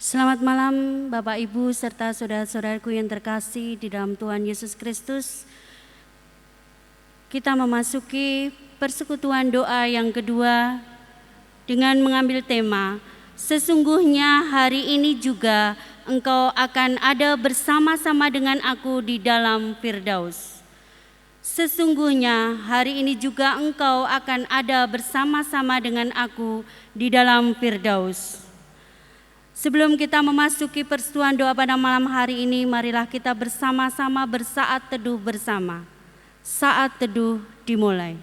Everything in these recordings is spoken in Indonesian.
Selamat malam Bapak Ibu serta saudara-saudaraku yang terkasih di dalam Tuhan Yesus Kristus. Kita memasuki persekutuan doa yang kedua dengan mengambil tema, sesungguhnya hari ini juga engkau akan ada bersama-sama dengan aku di dalam Firdaus. Sesungguhnya hari ini juga engkau akan ada bersama-sama dengan aku di dalam Firdaus. Sebelum kita memasuki persekutuan doa pada malam hari ini, marilah kita bersama-sama bersaat teduh bersama. Saat teduh dimulai.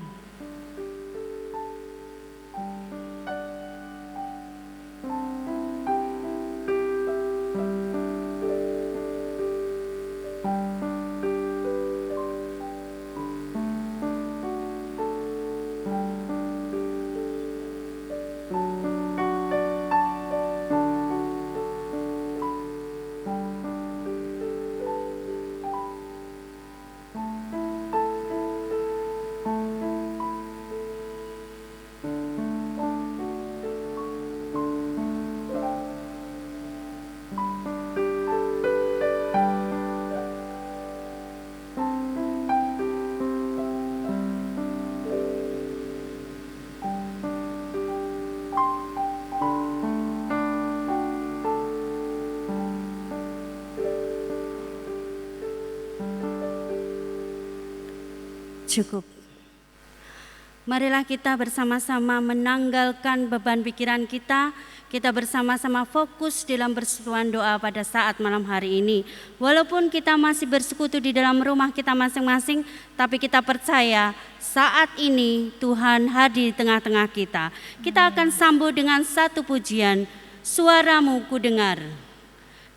Cukup. Marilah kita bersama-sama menanggalkan beban pikiran kita. Kita bersama-sama fokus dalam persekutuan doa pada saat malam hari ini. Walaupun kita masih bersekutu di dalam rumah kita masing-masing, tapi kita percaya saat ini Tuhan hadir di tengah-tengah kita. Kita akan sambut dengan satu pujian, Suaramu Ku Dengar.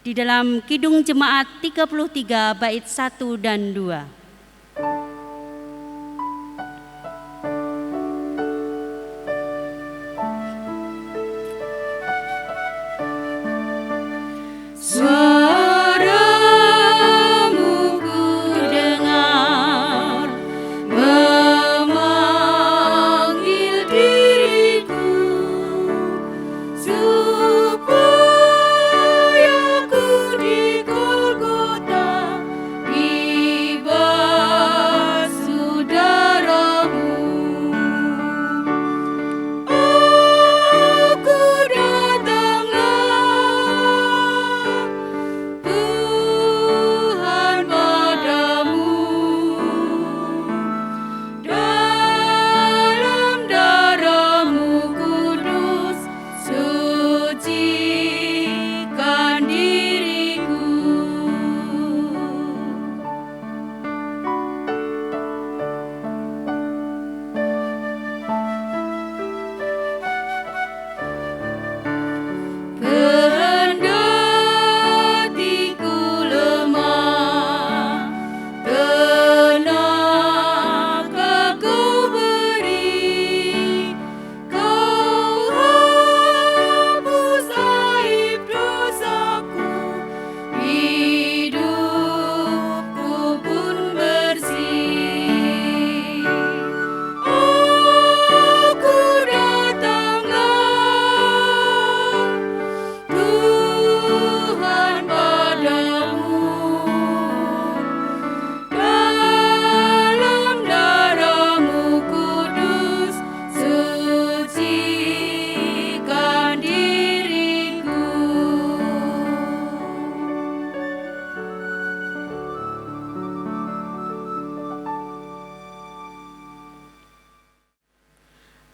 Di dalam Kidung Jemaat 33 bait 1 dan 2.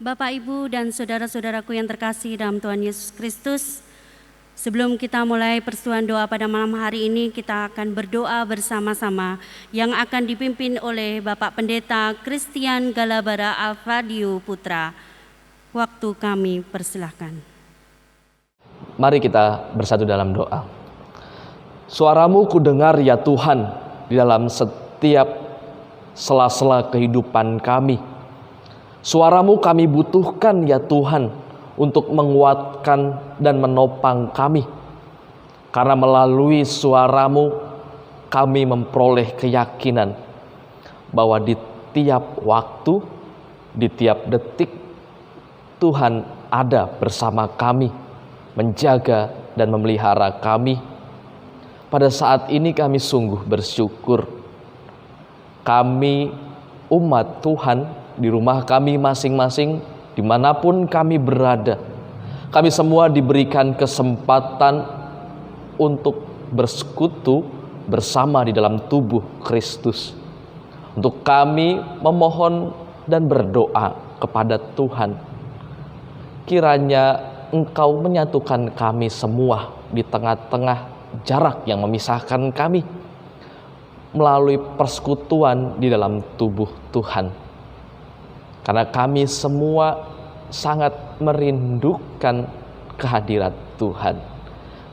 Bapak, Ibu, dan saudara-saudaraku yang terkasih dalam Tuhan Yesus Kristus, sebelum kita mulai persekutuan doa pada malam hari ini, kita akan berdoa bersama-sama yang akan dipimpin oleh Bapak Pendeta Christian Galabara Alvadio Putra. Waktu kami persilahkan. Mari kita bersatu dalam doa. Suaramu ku dengar ya Tuhan di dalam setiap sela-sela kehidupan kami. Suaramu kami butuhkan ya Tuhan untuk menguatkan dan menopang kami. Karena melalui suaramu kami memperoleh keyakinan bahwa di tiap waktu, di tiap detik Tuhan ada bersama kami, menjaga dan memelihara kami. Pada saat ini kami sungguh bersyukur. Kami umat Tuhan di rumah kami masing-masing, dimanapun kami berada, kami semua diberikan kesempatan untuk bersekutu bersama di dalam tubuh Kristus. Untuk kami memohon dan berdoa kepada Tuhan, kiranya Engkau menyatukan kami semua di tengah-tengah jarak yang memisahkan kami melalui persekutuan di dalam tubuh Tuhan. Karena kami semua sangat merindukan kehadirat Tuhan.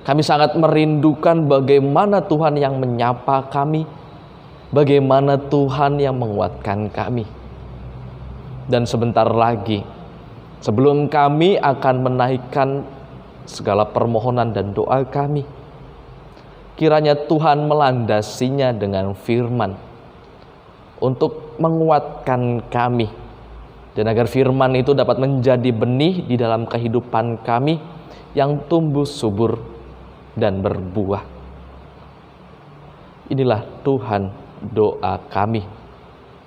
Kami sangat merindukan bagaimana Tuhan yang menyapa kami, bagaimana Tuhan yang menguatkan kami. Dan sebentar lagi, sebelum kami akan menaikkan segala permohonan dan doa kami, kiranya Tuhan melandasinya dengan firman untuk menguatkan kami, dan agar firman itu dapat menjadi benih di dalam kehidupan kami yang tumbuh subur dan berbuah. Inilah Tuhan doa kami.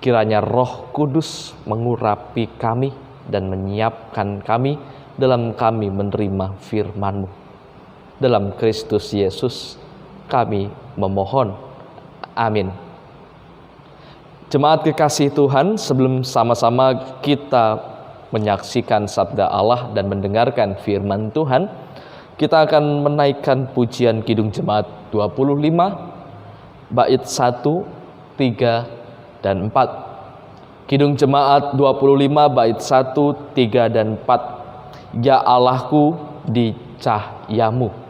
Kiranya Roh Kudus mengurapi kami dan menyiapkan kami dalam kami menerima firman-Mu. Dalam Kristus Yesus kami memohon. Amin. Jemaat kekasih Tuhan, sebelum sama-sama kita menyaksikan sabda Allah dan mendengarkan firman Tuhan, kita akan menaikkan pujian Kidung Jemaat 25, bait 1, 3, dan 4. Kidung Jemaat 25, bait 1, 3, dan 4. Ya Allahku di cahyamu.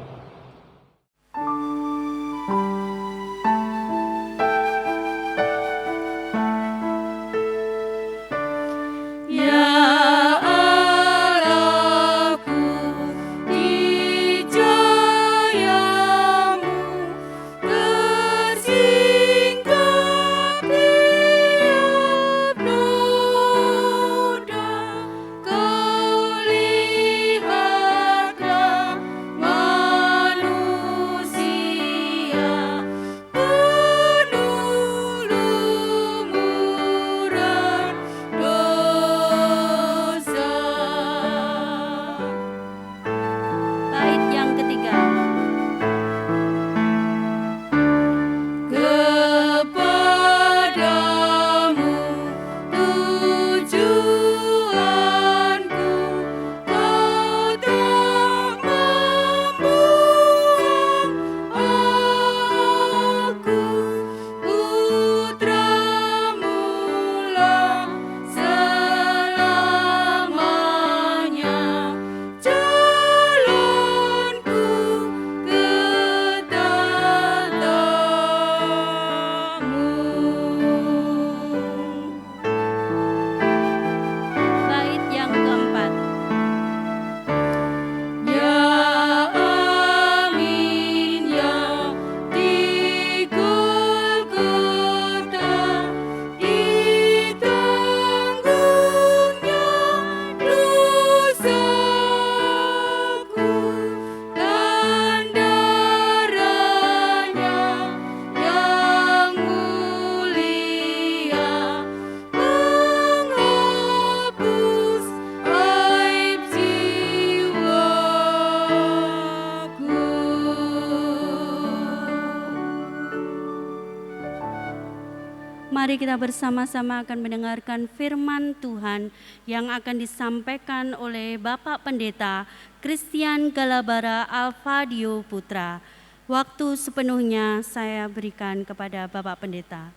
Mari kita bersama-sama akan mendengarkan firman Tuhan yang akan disampaikan oleh Bapak Pendeta Christian Galabara Alfadio Putra. Waktu sepenuhnya saya berikan kepada Bapak Pendeta.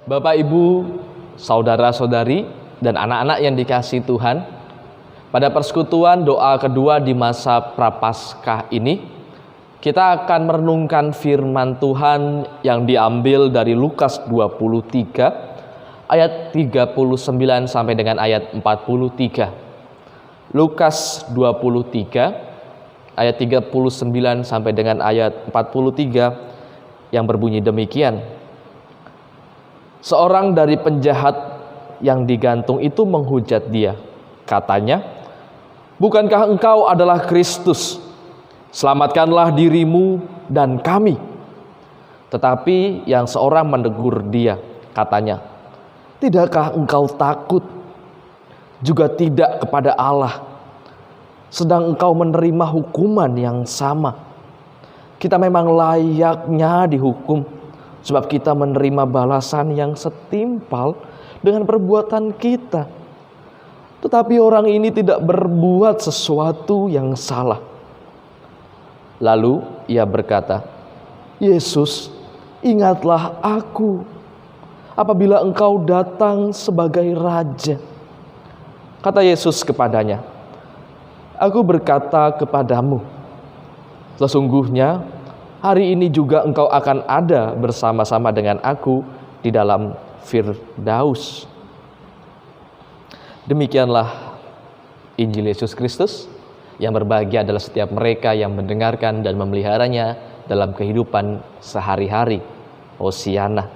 Bapak, Ibu, saudara-saudari, dan anak-anak yang dikasihi Tuhan, pada persekutuan doa kedua di masa Prapaskah ini, kita akan merenungkan firman Tuhan yang diambil dari Lukas 23 ayat 39 sampai dengan ayat 43. Lukas 23 ayat 39 sampai dengan ayat 43 yang berbunyi demikian. Seorang dari penjahat yang digantung itu menghujat dia. Katanya, "Bukankah engkau adalah Kristus Selamatkanlah dirimu dan kami. Tetapi yang seorang menegur dia, katanya, tidakkah engkau takut juga tidak kepada Allah, sedang engkau menerima hukuman yang sama? Kita memang layaknya dihukum, sebab kita menerima balasan yang setimpal dengan perbuatan kita. Tetapi orang ini tidak berbuat sesuatu yang salah. Lalu ia berkata, Yesus, ingatlah aku apabila engkau datang sebagai raja. Kata Yesus kepadanya, aku berkata kepadamu, sesungguhnya hari ini juga engkau akan ada bersama-sama dengan aku di dalam Firdaus. Demikianlah Injil Yesus Kristus. Yang berbahagia adalah setiap mereka yang mendengarkan dan memeliharanya dalam kehidupan sehari-hari. Hosiana.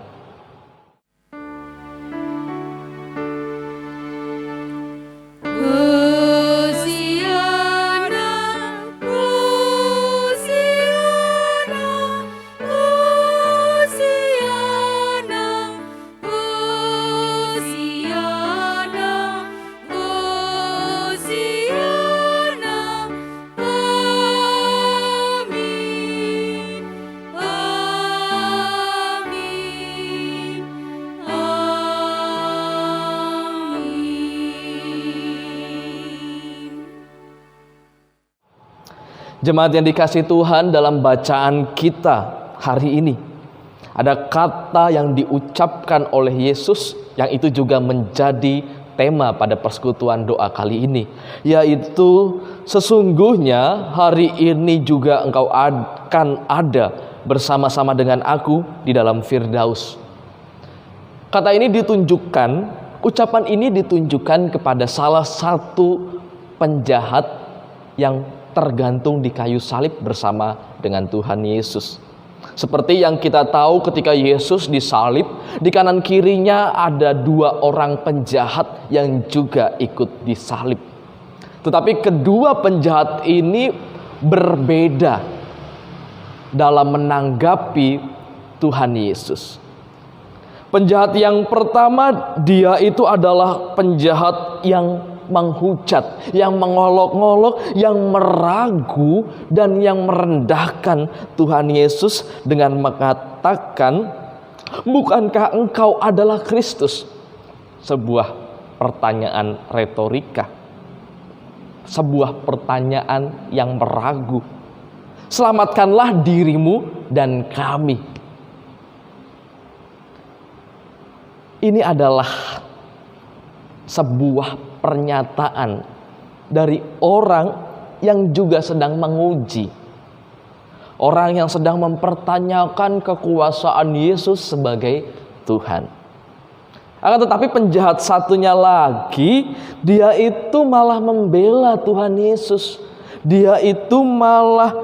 Jemaat yang dikasihi Tuhan, dalam bacaan kita hari ini ada kata yang diucapkan oleh Yesus yang itu juga menjadi tema pada persekutuan doa kali ini, yaitu sesungguhnya hari ini juga engkau akan ada bersama-sama dengan aku di dalam Firdaus. Kata ini ditunjukkan, ucapan ini ditunjukkan kepada salah satu penjahat yang tergantung di kayu salib bersama dengan Tuhan Yesus. Seperti yang kita tahu ketika Yesus disalib, di kanan kirinya ada dua orang penjahat yang juga ikut disalib. Tetapi kedua penjahat ini berbeda dalam menanggapi Tuhan Yesus. Penjahat yang pertama, dia itu adalah penjahat yang menghujat, yang mengolok-ngolok, yang meragu, dan yang merendahkan Tuhan Yesus dengan mengatakan, bukankah engkau adalah Kristus? Sebuah pertanyaan retorika, sebuah pertanyaan yang meragu. Selamatkanlah dirimu dan kami. Ini adalah sebuah pernyataan dari orang yang juga sedang menguji, orang yang sedang mempertanyakan kekuasaan Yesus sebagai Tuhan. Akan tetapi penjahat satunya lagi, dia itu malah membela Tuhan Yesus. Dia itu malah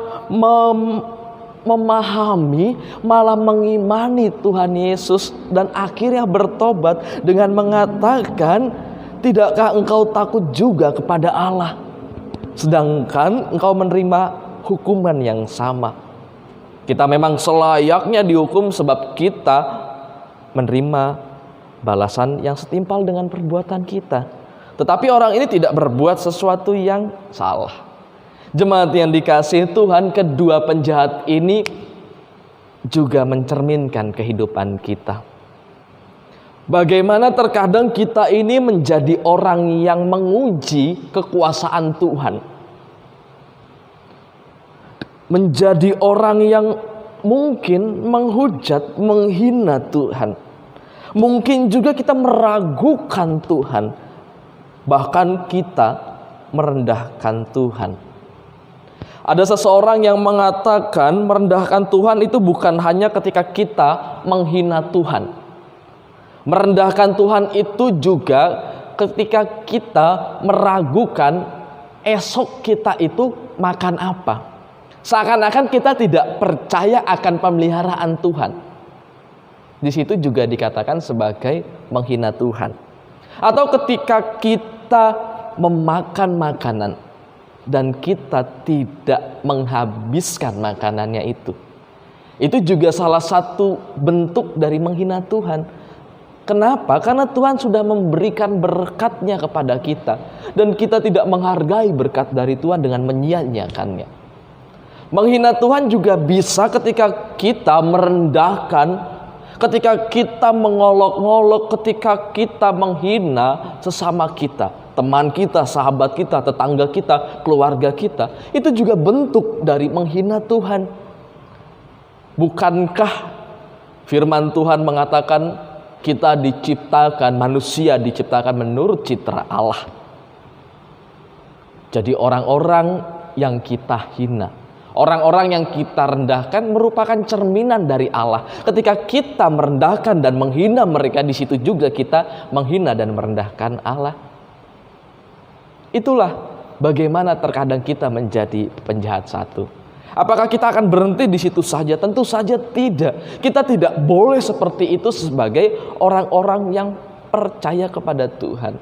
memahami, malah mengimani Tuhan Yesus, dan akhirnya bertobat dengan mengatakan, tidakkah engkau takut juga kepada Allah, sedangkan engkau menerima hukuman yang sama? Kita memang selayaknya dihukum sebab kita menerima balasan yang setimpal dengan perbuatan kita. Tetapi orang ini tidak berbuat sesuatu yang salah. Jemaat yang dikasihi Tuhan, kedua penjahat ini juga mencerminkan kehidupan kita. Bagaimana terkadang kita ini menjadi orang yang menguji kekuasaan Tuhan, menjadi orang yang mungkin menghujat, menghina Tuhan. Mungkin juga kita meragukan Tuhan, bahkan kita merendahkan Tuhan. Ada seseorang yang mengatakan merendahkan Tuhan itu bukan hanya ketika kita menghina Tuhan. Merendahkan Tuhan itu juga ketika kita meragukan esok kita itu makan apa. Seakan-akan kita tidak percaya akan pemeliharaan Tuhan. Di situ juga dikatakan sebagai menghina Tuhan. Atau ketika kita memakan makanan, dan kita tidak menghabiskan makanannya itu juga salah satu bentuk dari menghina Tuhan. Kenapa? Karena Tuhan sudah memberikan berkat-Nya kepada kita dan kita tidak menghargai berkat dari Tuhan dengan menyia-nyiakannya. Menghina Tuhan juga bisa ketika kita merendahkan, ketika kita mengolok-ngolok, ketika kita menghina sesama kita, teman kita, sahabat kita, tetangga kita, keluarga kita. Itu juga bentuk dari menghina Tuhan. Bukankah firman Tuhan mengatakan kita diciptakan, manusia diciptakan menurut citra Allah. Jadi orang-orang yang kita hina, orang-orang yang kita rendahkan merupakan cerminan dari Allah. Ketika kita merendahkan dan menghina mereka, di situ juga kita menghina dan merendahkan Allah. Itulah bagaimana terkadang kita menjadi penjahat satu. Apakah kita akan berhenti di situ saja? Tentu saja tidak. Kita tidak boleh seperti itu sebagai orang-orang yang percaya kepada Tuhan.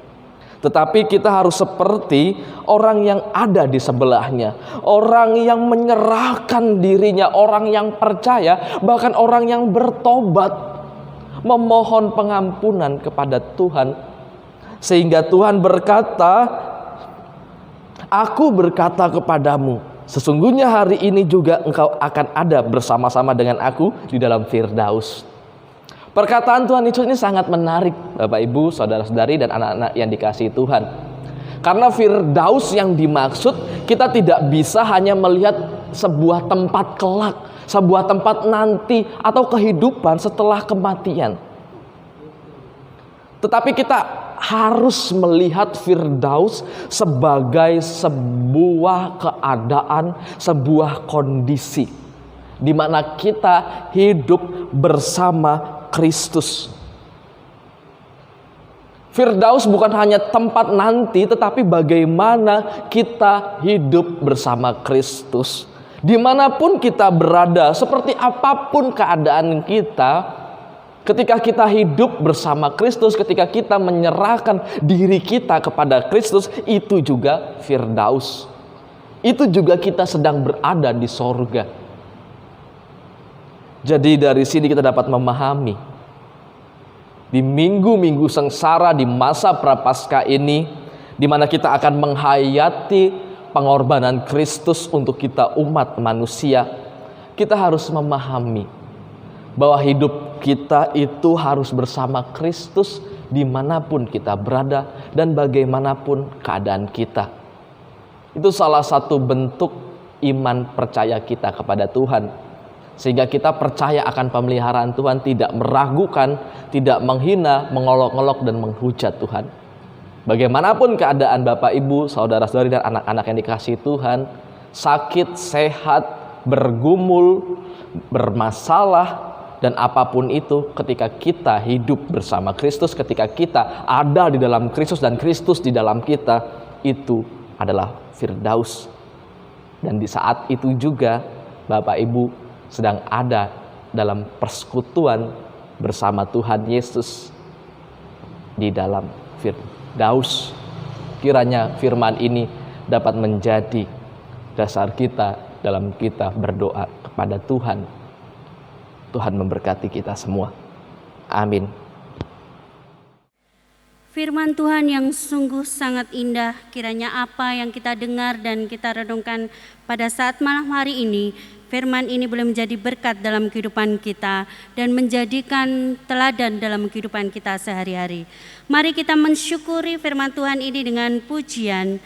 Tetapi kita harus seperti orang yang ada di sebelahnya, orang yang menyerahkan dirinya, orang yang percaya, bahkan orang yang bertobat, memohon pengampunan kepada Tuhan. Sehingga Tuhan berkata, "Aku berkata kepadamu, sesungguhnya hari ini juga engkau akan ada bersama-sama dengan aku di dalam Firdaus." Perkataan Tuhan Yesus ini sangat menarik, Bapak Ibu, saudara-saudari dan anak-anak yang dikasihi Tuhan. Karena Firdaus yang dimaksud, kita tidak bisa hanya melihat sebuah tempat kelak, sebuah tempat nanti atau kehidupan setelah kematian. Tetapi kita harus melihat Firdaus sebagai sebuah keadaan, sebuah kondisi di mana kita hidup bersama Kristus. Firdaus bukan hanya tempat nanti, tetapi bagaimana kita hidup bersama Kristus. Dimanapun kita berada, seperti apapun keadaan kita, ketika kita hidup bersama Kristus, ketika kita menyerahkan diri kita kepada Kristus, itu juga Firdaus. Itu juga kita sedang berada di sorga. Jadi dari sini kita dapat memahami, di minggu-minggu sengsara, di masa prapaskah ini, di mana kita akan menghayati pengorbanan Kristus untuk kita umat manusia, kita harus memahami bahwa hidup kita itu harus bersama Kristus dimanapun kita berada dan bagaimanapun keadaan kita. Itu salah satu bentuk iman percaya kita kepada Tuhan. Sehingga kita percaya akan pemeliharaan Tuhan, tidak meragukan, tidak menghina, mengolok-olok dan menghujat Tuhan. Bagaimanapun keadaan Bapak Ibu, saudara-saudari dan anak-anak yang dikasihi Tuhan, sakit, sehat, bergumul, bermasalah, dan apapun itu, ketika kita hidup bersama Kristus, ketika kita ada di dalam Kristus dan Kristus di dalam kita, itu adalah Firdaus. Dan di saat itu juga Bapak Ibu sedang ada dalam persekutuan bersama Tuhan Yesus di dalam Firdaus. Kiranya firman ini dapat menjadi dasar kita dalam kita berdoa kepada Tuhan. Tuhan memberkati kita semua. Amin. Firman Tuhan yang sungguh sangat indah, kiranya apa yang kita dengar dan kita renungkan pada saat malam hari ini, firman ini boleh menjadi berkat dalam kehidupan kita dan menjadikan teladan dalam kehidupan kita sehari-hari. Mari kita mensyukuri firman Tuhan ini dengan pujian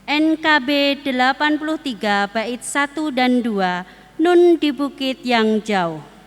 NKB 83 bait 1 dan 2, Nun di Bukit yang Jauh.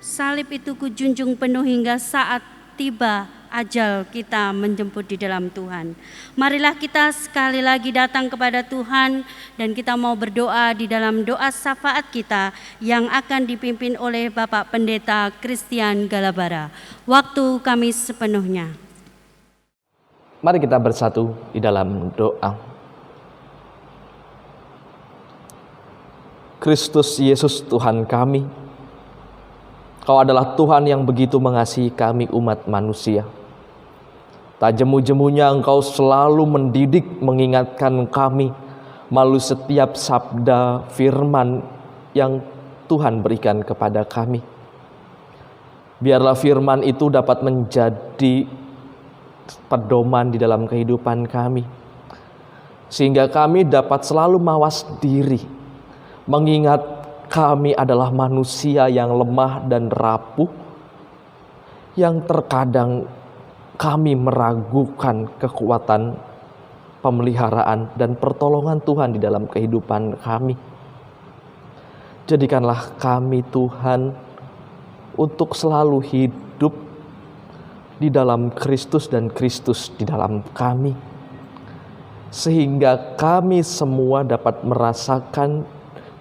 salib itu kujunjung penuh hingga saat tiba ajal kita menjemput di dalam Tuhan. Marilah kita sekali lagi datang kepada Tuhan dan kita mau berdoa di dalam doa syafaat kita yang akan dipimpin oleh Bapak Pendeta Christian Galabara. Waktu kami sepenuhnya. Mari kita bersatu di dalam doa. Kristus Yesus Tuhan kami, Kau adalah Tuhan yang begitu mengasihi kami umat manusia. Tak jemu-jemunya Engkau selalu mendidik, mengingatkan kami melalui setiap sabda firman yang Tuhan berikan kepada kami. Biarlah firman itu dapat menjadi pedoman di dalam kehidupan kami, sehingga kami dapat selalu mawas diri, mengingat kami adalah manusia yang lemah dan rapuh, yang terkadang kami meragukan kekuatan pemeliharaan dan pertolongan Tuhan di dalam kehidupan kami. Jadikanlah kami Tuhan untuk selalu hidup di dalam Kristus dan Kristus di dalam kami, sehingga kami semua dapat merasakan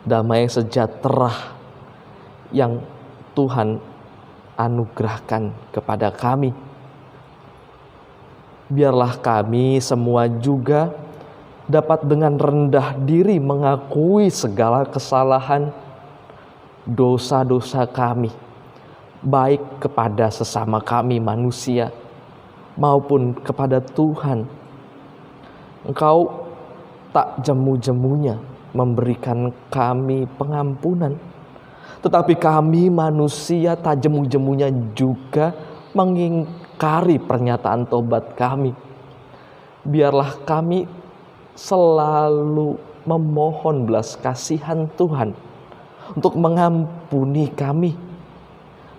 damai sejahtera yang Tuhan anugerahkan kepada kami. Biarlah kami semua juga dapat dengan rendah diri mengakui segala kesalahan, dosa-dosa kami, baik kepada sesama kami manusia maupun kepada Tuhan. Engkau tak jemu-jemunya memberikan kami pengampunan, tetapi kami manusia tak jemu-jemunya juga mengingkari pernyataan tobat kami. Biarlah kami selalu memohon belas kasihan Tuhan untuk mengampuni kami.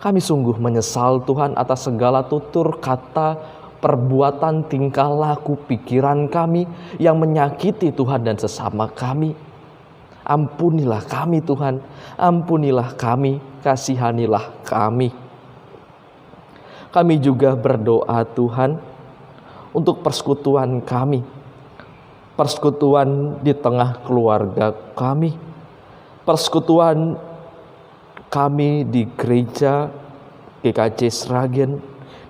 Kami sungguh menyesal Tuhan atas segala tutur kata, perbuatan, tingkah laku, pikiran kami yang menyakiti Tuhan dan sesama kami. Ampunilah kami Tuhan, ampunilah kami, kasihanilah kami. Kami juga berdoa Tuhan untuk persekutuan kami, persekutuan di tengah keluarga kami, persekutuan kami di gereja GKJ Sragen,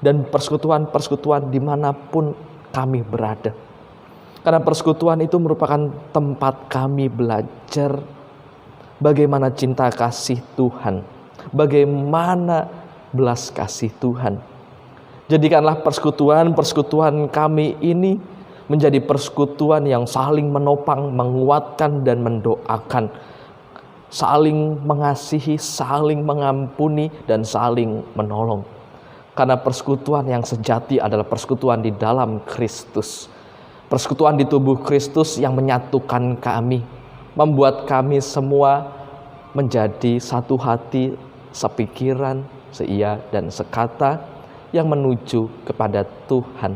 dan persekutuan-persekutuan dimanapun kami berada. Karena persekutuan itu merupakan tempat kami belajar bagaimana cinta kasih Tuhan, bagaimana belas kasih Tuhan. Jadikanlah persekutuan kami ini menjadi persekutuan yang saling menopang, menguatkan, dan mendoakan, saling mengasihi, saling mengampuni, dan saling menolong. Karena persekutuan yang sejati adalah persekutuan di dalam Kristus. Persekutuan di tubuh Kristus yang menyatukan kami, membuat kami semua menjadi satu hati, sepikiran, seia, dan sekata yang menuju kepada Tuhan.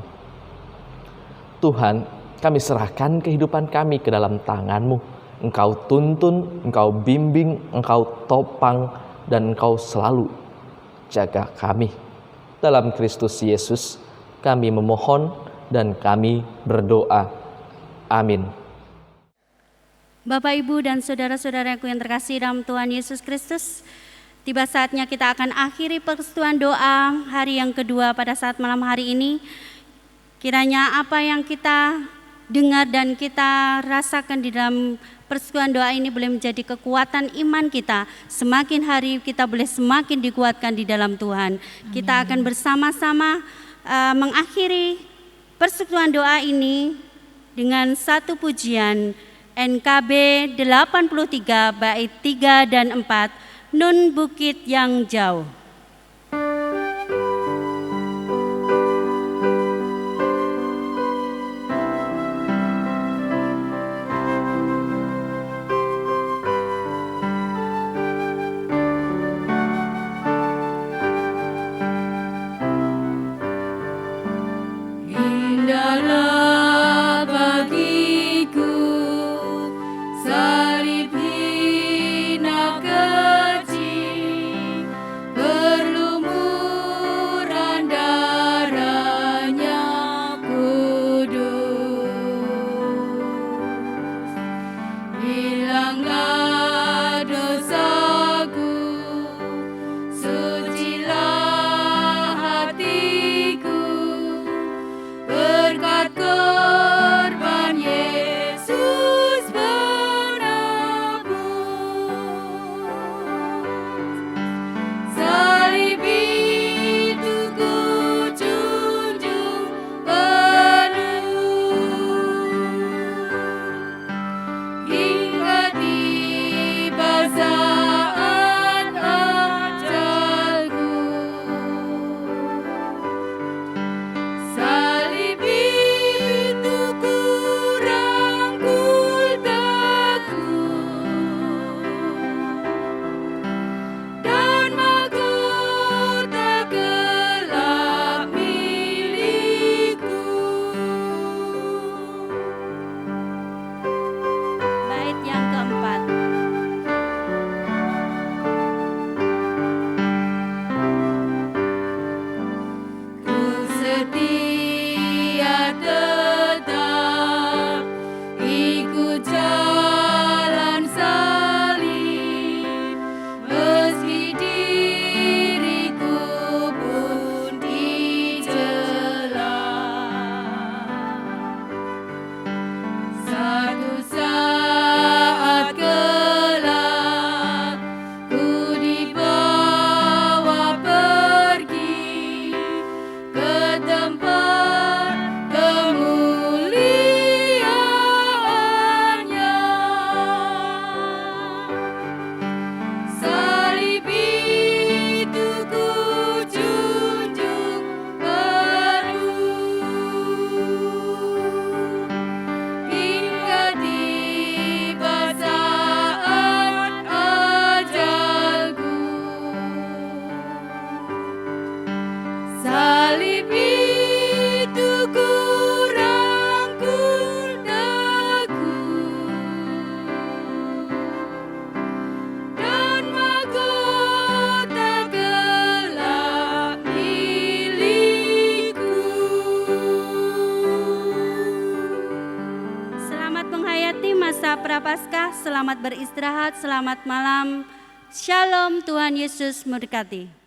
Tuhan, kami serahkan kehidupan kami ke dalam tangan-Mu. Engkau tuntun, Engkau bimbing, Engkau topang, dan Engkau selalu jaga kami. Dalam Kristus Yesus kami memohon dan kami berdoa. Amin. Bapak, Ibu, dan saudara-saudaraku yang terkasih dalam Tuhan Yesus Kristus, tiba saatnya kita akan akhiri persekutuan doa hari yang kedua pada saat malam hari ini. Kiranya apa yang kita dengar dan kita rasakan di dalam persekutuan doa ini boleh menjadi kekuatan iman kita. Semakin hari kita boleh semakin dikuatkan di dalam Tuhan. Kita akan bersama-sama mengakhiri persekutuan doa ini dengan satu pujian NKB 83 bait 3 dan 4, Nun Bukit yang Jauh. Indahlah bagiku salib hina kecil, salib itu ku rangkul daku, dan mahkota kelak milikku. Selamat menghayati masa Prapaskah, selamat beristirahat, selamat malam. Shalom, Tuhan Yesus memberkati.